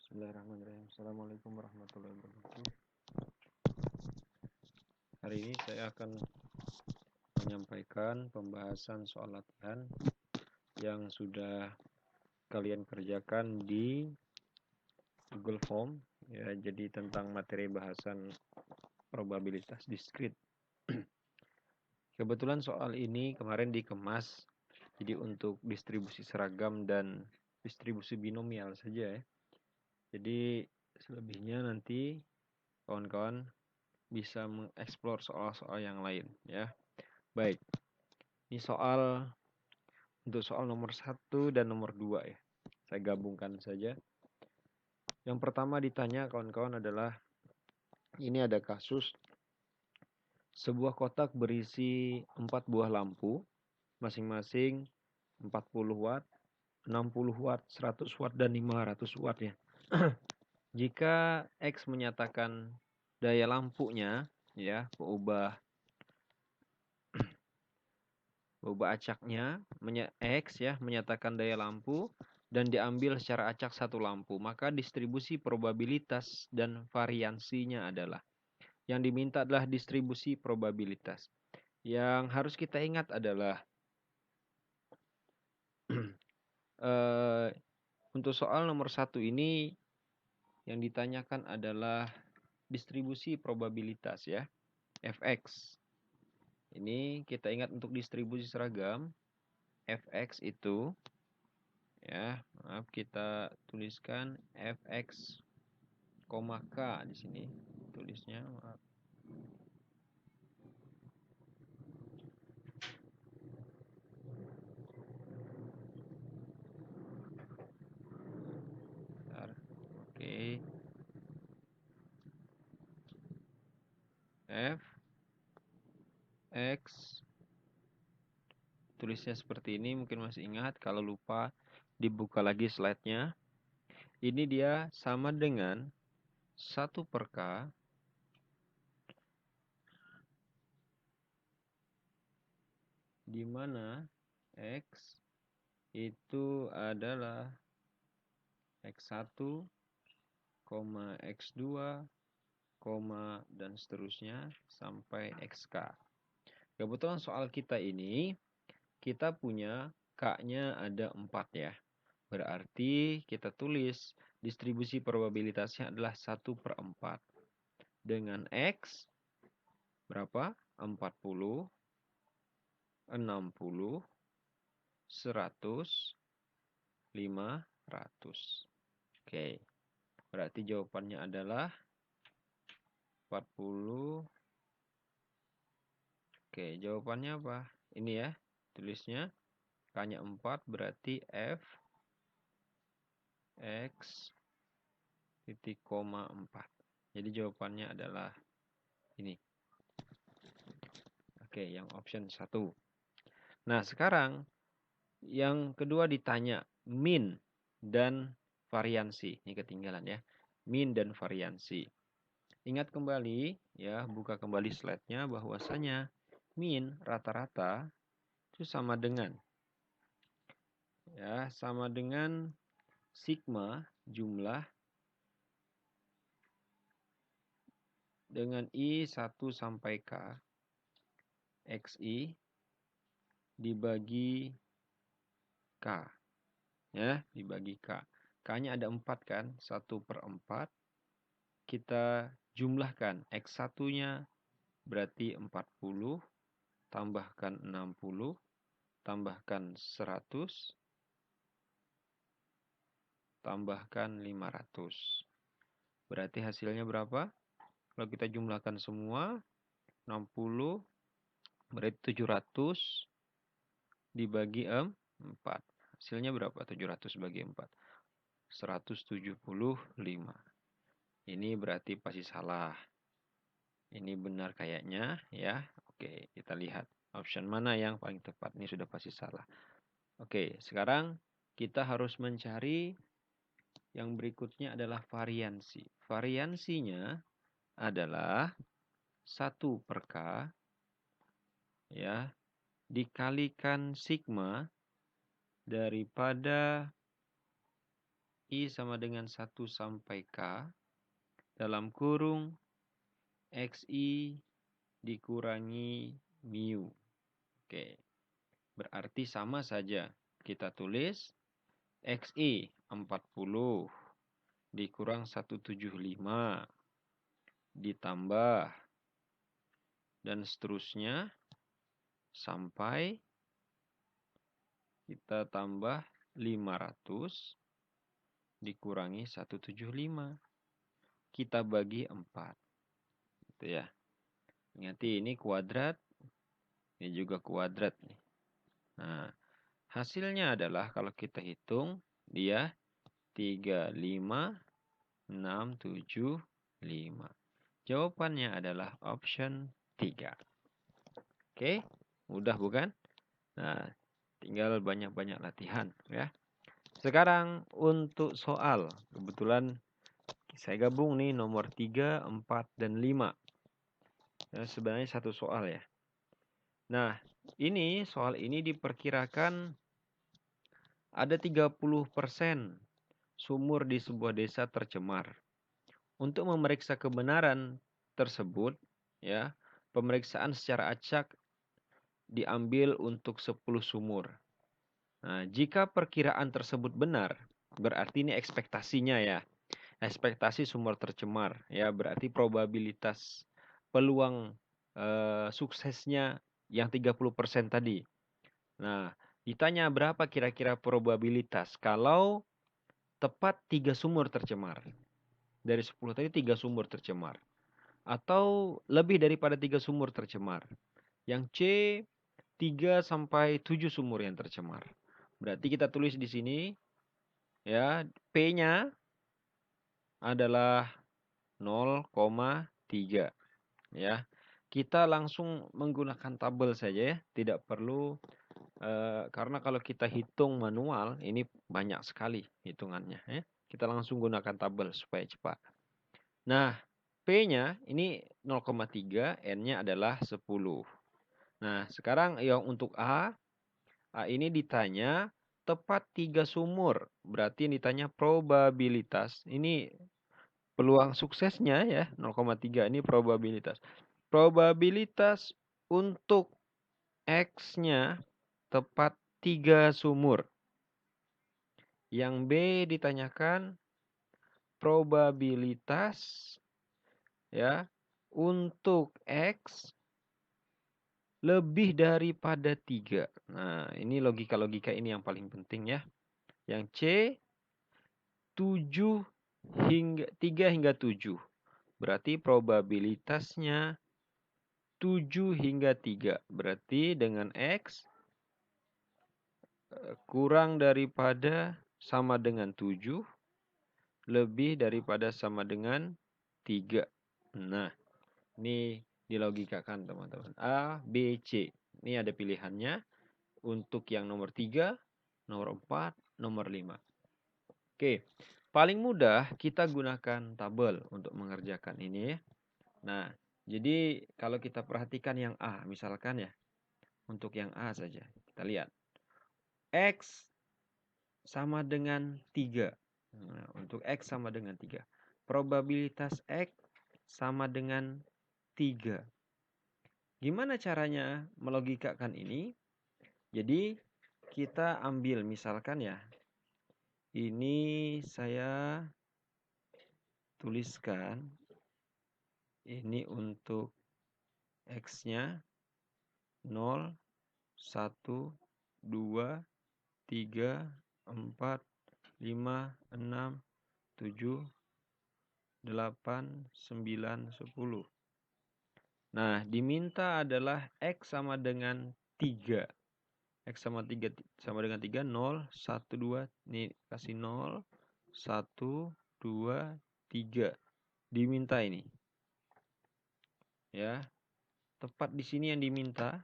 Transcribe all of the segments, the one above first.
Bismillahirrahmanirrahim. Assalamualaikum warahmatullahi wabarakatuh. Hari ini saya akan menyampaikan pembahasan soal latihan yang sudah kalian kerjakan di Google Form. Ya, jadi tentang materi bahasan probabilitas diskrit. Kebetulan soal ini kemarin dikemas jadi untuk distribusi seragam dan distribusi binomial saja ya. Jadi selebihnya nanti kawan-kawan bisa mengeksplor soal-soal yang lain ya. Baik, ini untuk soal nomor 1 dan nomor 2 ya. Saya gabungkan saja. Yang pertama ditanya kawan-kawan adalah, ini ada kasus sebuah kotak berisi 4 buah lampu, masing-masing 40 watt, 60 watt, 100 watt, dan 500 watt ya. Jika X menyatakan daya lampunya, ya, ubah acaknya, X ya, menyatakan daya lampu, dan diambil secara acak satu lampu, maka distribusi probabilitas dan variansinya adalah. Yang diminta adalah distribusi probabilitas. Yang harus kita ingat adalah untuk soal nomor 1 ini yang ditanyakan adalah distribusi probabilitas ya, Fx. Ini kita ingat untuk distribusi seragam, Fx itu ya, maaf kita tuliskan Fx, K di sini tulisnya, maaf. Bentar. Oke. F X tulisnya seperti ini, mungkin masih ingat. Kalau lupa dibuka lagi slide-nya. Ini dia sama dengan 1/K di mana X itu adalah X1, X2, dan seterusnya sampai XK. Kebetulan soal kita ini, kita punya K-nya ada 4 ya. Berarti kita tulis distribusi probabilitasnya adalah 1/4. Dengan X berapa? 40, 60, 100, 500. Oke, berarti jawabannya adalah 40. Oke, jawabannya apa? Ini ya, tulisnya K-nya 4, berarti F X titik koma 4. Jadi jawabannya adalah ini. Oke, yang option 1. Nah, sekarang yang kedua ditanya min dan variansi. Ini ketinggalan ya. Min dan variansi. Ingat kembali ya, buka kembali slide-nya bahwasanya min rata-rata itu sama dengan sigma jumlah dengan I1 sampai K XI dibagi K. Ya, dibagi K. K-nya ada 4 kan? 1/4. Kita jumlahkan. X1-nya berarti 40. Tambahkan 60. Tambahkan 100. Tambahkan 500. Berarti hasilnya berapa? Kalau kita jumlahkan semua, 60 berarti 700 dibagi 4. Hasilnya berapa? 700 bagi 4. 175. Ini berarti pasti salah. Ini benar kayaknya ya. Oke, kita lihat option mana yang paling tepat. Ini sudah pasti salah. Oke, sekarang kita harus mencari yang berikutnya adalah variansi. Variansinya adalah 1/K ya dikalikan sigma daripada I sama dengan 1 sampai K dalam kurung XI dikurangi mu. Oke, berarti sama saja. Kita tulis XI 40 dikurang 175 ditambah dan seterusnya sampai kita tambah 500 dikurangi 175. Kita bagi 4. Gitu ya. Ingat ini kuadrat, ini juga kuadrat nih. Nah, hasilnya adalah kalau kita hitung dia 3, 5, 6, 7, 5. Jawabannya adalah option 3. Oke, mudah bukan? Nah, tinggal banyak-banyak latihan ya. Sekarang untuk soal, kebetulan saya gabung nih nomor 3, 4, dan 5. Ya, sebenarnya satu soal ya. Nah, soal ini diperkirakan ada 30% sumur di sebuah desa tercemar. Untuk memeriksa kebenaran tersebut, ya, pemeriksaan secara acak diambil untuk 10 sumur. Nah, jika perkiraan tersebut benar, berarti ini ekspektasinya ya. Ekspektasi sumur tercemar, ya, berarti probabilitas peluang suksesnya yang 30% tadi. Nah, ditanya berapa kira-kira probabilitas kalau tepat 3 sumur tercemar. Dari 10 tadi 3 sumur tercemar. Atau lebih daripada 3 sumur tercemar. Yang C 3 sampai 7 sumur yang tercemar. Berarti kita tulis di sini ya, P-nya adalah 0,3 ya. Kita langsung menggunakan tabel saja ya, tidak perlu karena kalau kita hitung manual ini banyak sekali hitungannya ya. Kita langsung gunakan tabel supaya cepat. Nah, P-nya ini 0,3, N-nya adalah 10. Nah, sekarang yang untuk A ini ditanya tepat 3 sumur. Berarti yang ditanya probabilitas. Ini peluang suksesnya ya, 0,3 ini probabilitas. Probabilitas untuk X-nya tepat 3 sumur. Yang B ditanyakan probabilitas ya untuk X lebih daripada 3. Nah, ini logika-logika ini yang paling penting ya. Yang C 3 hingga 7. Berarti probabilitasnya 7 hingga 3. Berarti dengan X kurang daripada sama dengan 7. Lebih daripada sama dengan 3. Nah, ini dilogikakan teman-teman. A, B, C. Ini ada pilihannya. Untuk yang nomor 3, nomor 4, nomor 5. Oke, paling mudah kita gunakan tabel untuk mengerjakan ini ya. Nah, jadi kalau kita perhatikan yang A, misalkan ya. Untuk yang A saja, kita lihat. X sama dengan 3. Nah, untuk X sama dengan 3. Probabilitas X sama dengan 3. Gimana caranya melogikakan ini? Jadi kita ambil misalkan ya. Ini saya tuliskan. Ini untuk X-nya 0, 1, 2, 3, 4, 5, 6, 7, 8, 9, 10. Nah, diminta adalah X sama dengan 3. X sama 3 sama dengan 3, 0, 1, 2. Ini kasih 0, 1, 2, 3. Diminta ini. Ya. Tepat di sini yang diminta.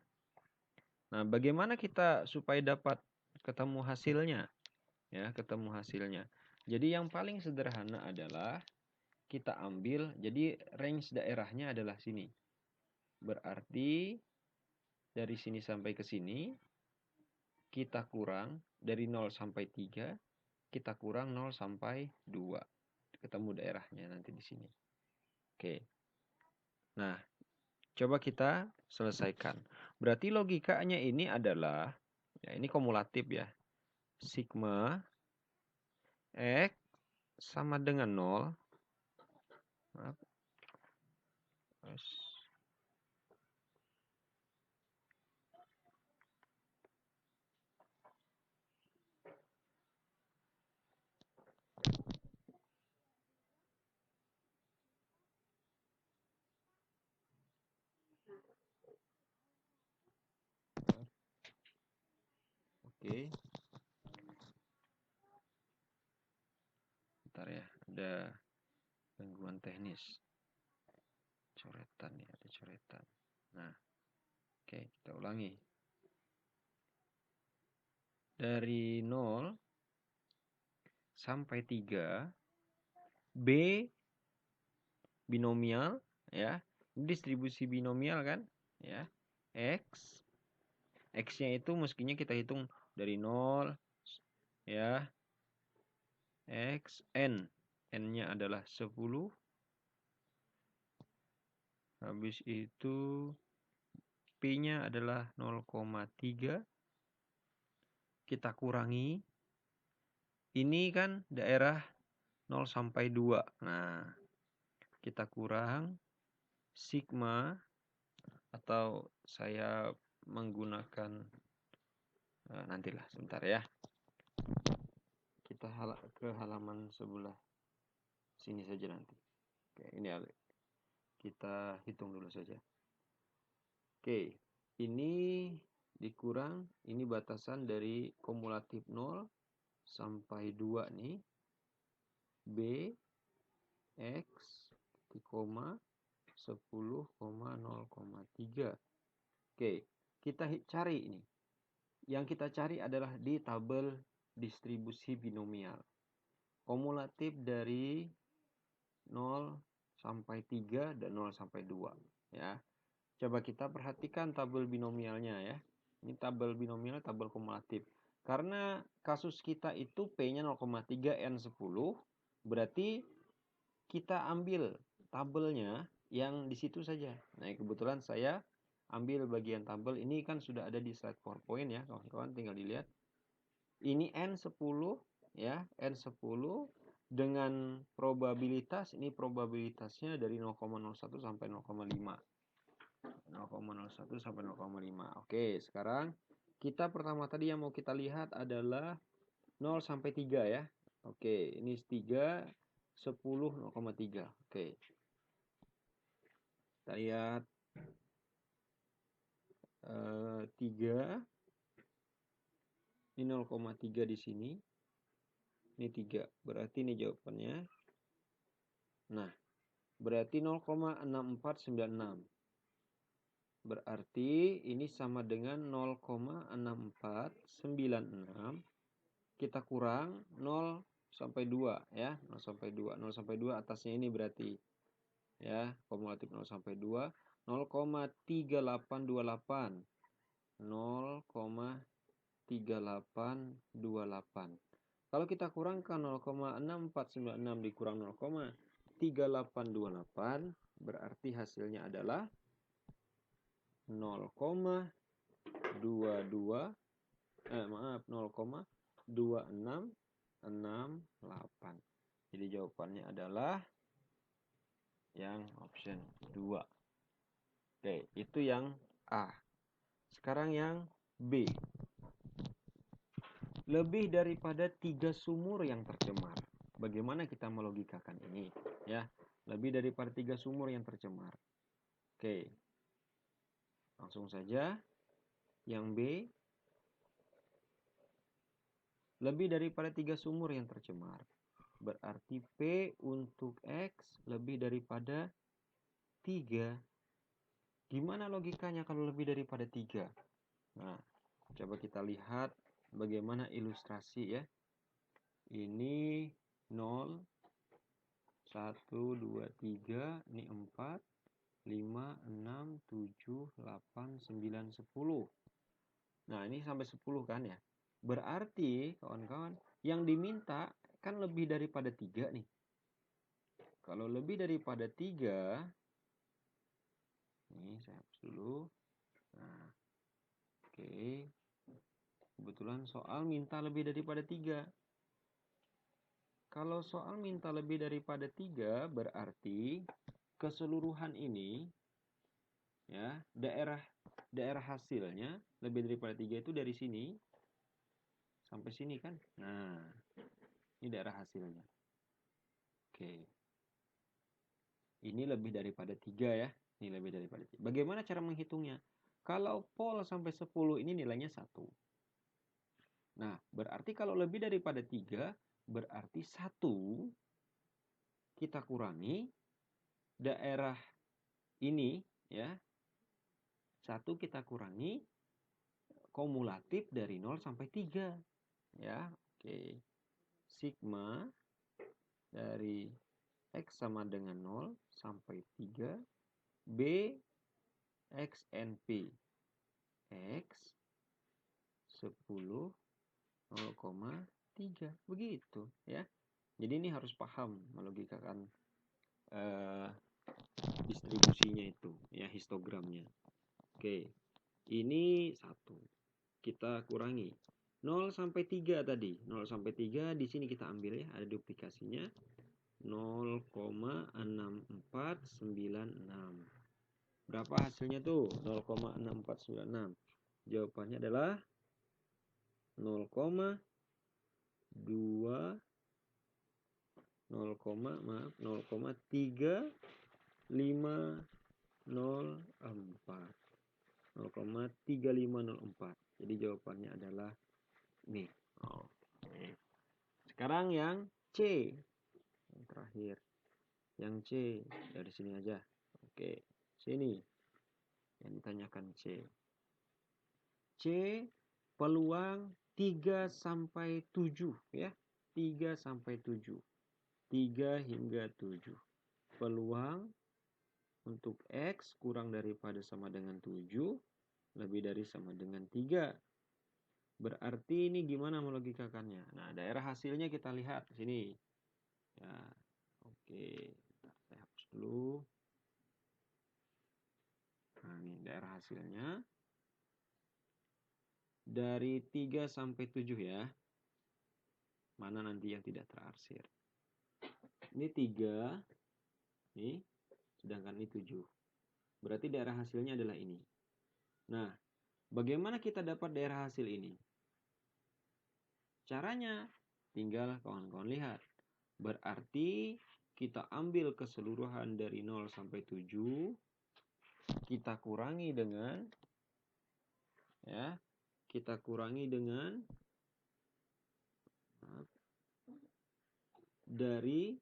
Nah, bagaimana kita supaya dapat ketemu hasilnya? Ya, ketemu hasilnya. Jadi yang paling sederhana adalah kita ambil, jadi range daerahnya adalah sini. Berarti dari sini sampai ke sini kita kurang dari 0 sampai 3, kita kurang 0 sampai 2. Ketemu daerahnya nanti di sini. Oke. Nah, coba kita selesaikan. Berarti logikanya ini adalah, ya ini kumulatif ya. Sigma X sama dengan 0. Maaf. Oke. Bentar ya, ada gangguan teknis. Coretan ya, ada coretan. Nah, oke, kita ulangi. Dari 0 sampai 3, B binomial ya. Ini distribusi binomial kan? Ya. X-nya itu mestinya kita hitung dari 0 ya. X N-nya adalah 10. Habis itu P-nya adalah 0,3. Kita kurangi. Ini kan daerah 0 sampai 2. Nah, kita kurang sigma, atau saya menggunakan nantilah sebentar ya. Kita ke halaman sebelah sini saja nanti. Oke, ini kita hitung dulu saja. Oke, ini dikurang, ini batasan dari kumulatif 0 sampai 2 nih. B X, 10,0,3. Oke, kita cari ini. Yang kita cari adalah di tabel distribusi binomial. Kumulatif dari 0 sampai 3 dan 0 sampai 2. Ya. Coba kita perhatikan tabel binomialnya ya. Ini tabel binomial, tabel kumulatif. Karena kasus kita itu P-nya 0,3, N 10. Berarti kita ambil tabelnya yang di situ saja. Nah, kebetulan saya ambil bagian tabel. Ini kan sudah ada di slide PowerPoint ya, kawan-kawan, tinggal dilihat. Ini N10 ya, N10 dengan probabilitas, ini probabilitasnya dari 0,01 sampai 0,5. 0,01 sampai 0,5. Oke, sekarang kita pertama tadi yang mau kita lihat adalah 0 sampai 3 ya. Oke, ini 3, 10, 0,3. Oke. Kita lihat 3. Ini 0,3 di sini. Ini 3. Berarti ini jawabannya. Nah, berarti 0,6496. Berarti ini sama dengan 0,6496. Kita kurang 0 sampai 2 ya. 0 sampai 2. 0 sampai 2 atasnya ini berarti ya, kumulatif 0 sampai 2, 0,3828. 0,3828. Kalau kita kurangkan 0,6496 dikurang 0,3828, berarti hasilnya adalah 0,2668. Jadi jawabannya adalah yang option 2. Oke, itu yang A. Sekarang yang B. Lebih daripada 3 sumur yang tercemar. Bagaimana kita melogikakan ini? Ya, lebih daripada 3 sumur yang tercemar. Oke. Langsung saja. Yang B. Lebih daripada 3 sumur yang tercemar. Berarti P untuk X lebih daripada 3. Gimana logikanya kalau lebih daripada 3? Nah, coba kita lihat bagaimana ilustrasi ya. Ini 0, 1, 2, 3, ini 4, 5, 6, 7, 8, 9, 10. Nah, ini sampai 10 kan ya. Berarti kawan-kawan Yang diminta kan lebih daripada 3 nih. Kalau lebih daripada 3, ini saya hapus dulu. Nah, oke. Kebetulan soal minta lebih daripada 3. Kalau soal minta lebih daripada 3, berarti keseluruhan ini, ya, daerah hasilnya lebih daripada 3 itu dari sini sampai sini kan. Nah, ini daerah hasilnya. Oke. Ini lebih daripada 3 ya. Ini lebih daripada 3. Bagaimana cara menghitungnya? Kalau pol sampai 10 ini nilainya 1. Nah, berarti kalau lebih daripada 3, berarti 1 kita kurangi daerah ini ya. 1 kita kurangi kumulatif dari 0 sampai 3. Ya, oke. Sigma dari X sama dengan 0 sampai 3 B X NP X 10 0,3 begitu ya. Jadi ini harus paham melogikakan distribusinya itu ya, histogramnya. Oke. Ini 1. Kita kurangi 0 sampai 3 tadi. 0 sampai 3 di sini kita ambil ya, ada duplikasinya. 0,6496. Berapa hasilnya tuh? 0,6496. Jawabannya adalah 0,2 0,3504. 0,3504. Jadi jawabannya adalah nih. Oke. Sekarang yang C. Yang terakhir. Yang C dari sini aja. Oke. Sini. Yang ditanyakan C. C peluang 3 sampai 7 ya. 3 sampai 7. 3 hingga 7. Peluang untuk X kurang daripada sama dengan 7, lebih dari sama dengan 3. Berarti ini gimana melogikakannya? Nah, daerah hasilnya kita lihat di sini. Ya, oke. Saya hapus dulu. Nah, ini daerah hasilnya. Dari 3 sampai 7 ya. Mana nanti yang tidak terarsir. Ini 3. Nih. Sedangkan ini 7. Berarti daerah hasilnya adalah ini. Nah, bagaimana kita dapat daerah hasil ini? Caranya, tinggal kawan-kawan lihat. Berarti kita ambil keseluruhan dari 0 sampai 7. Kita kurangi dengan, ya, kita kurangi dengan dari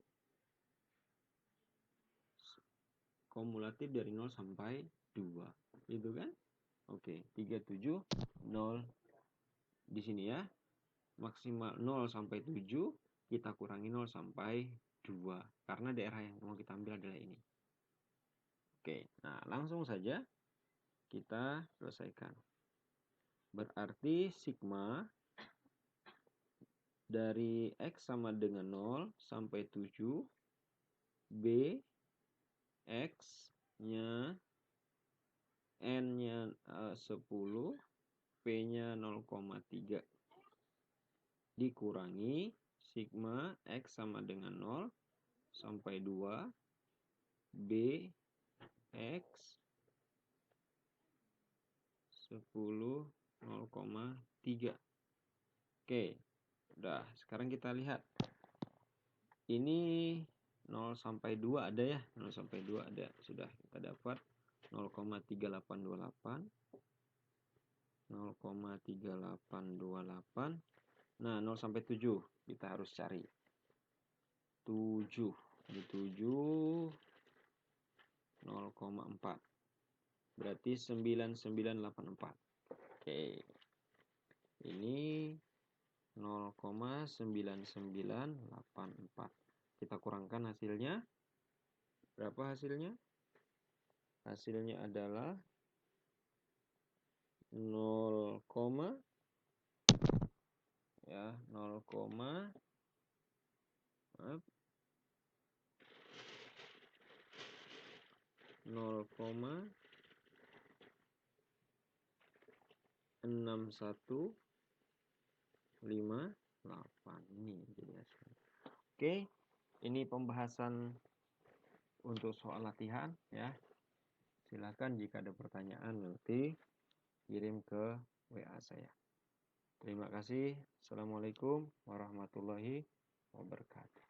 kumulatif dari 0 sampai 2. Gitu kan? Oke, 37, 0 di sini ya. Maksimal 0 sampai 7, kita kurangi 0 sampai 2. Karena daerah yang mau kita ambil adalah ini. Oke, nah langsung saja kita selesaikan. Berarti sigma dari X sama dengan 0 sampai 7, B X-nya N-nya 10, P-nya 0,3. Dikurangi sigma X sama dengan 0 sampai 2, B X 10 0,3. Oke, udah. Sekarang kita lihat. Ini 0 sampai 2 ada ya. 0 sampai 2 ada. Sudah kita dapat 0,3828. 0,3828. Nah, 0 sampai 7 kita harus cari. 7. Ini 7 0,4. Berarti 9984. Oke. Ini 0,9984. Kita kurangkan hasilnya. Berapa hasilnya? Hasilnya adalah 0, ya 0, maaf 0,6158 ini jadi hasilnya. Oke, ini pembahasan untuk soal latihan ya. Silakan jika ada pertanyaan nanti kirim ke WA saya. Terima kasih. Assalamualaikum warahmatullahi wabarakatuh.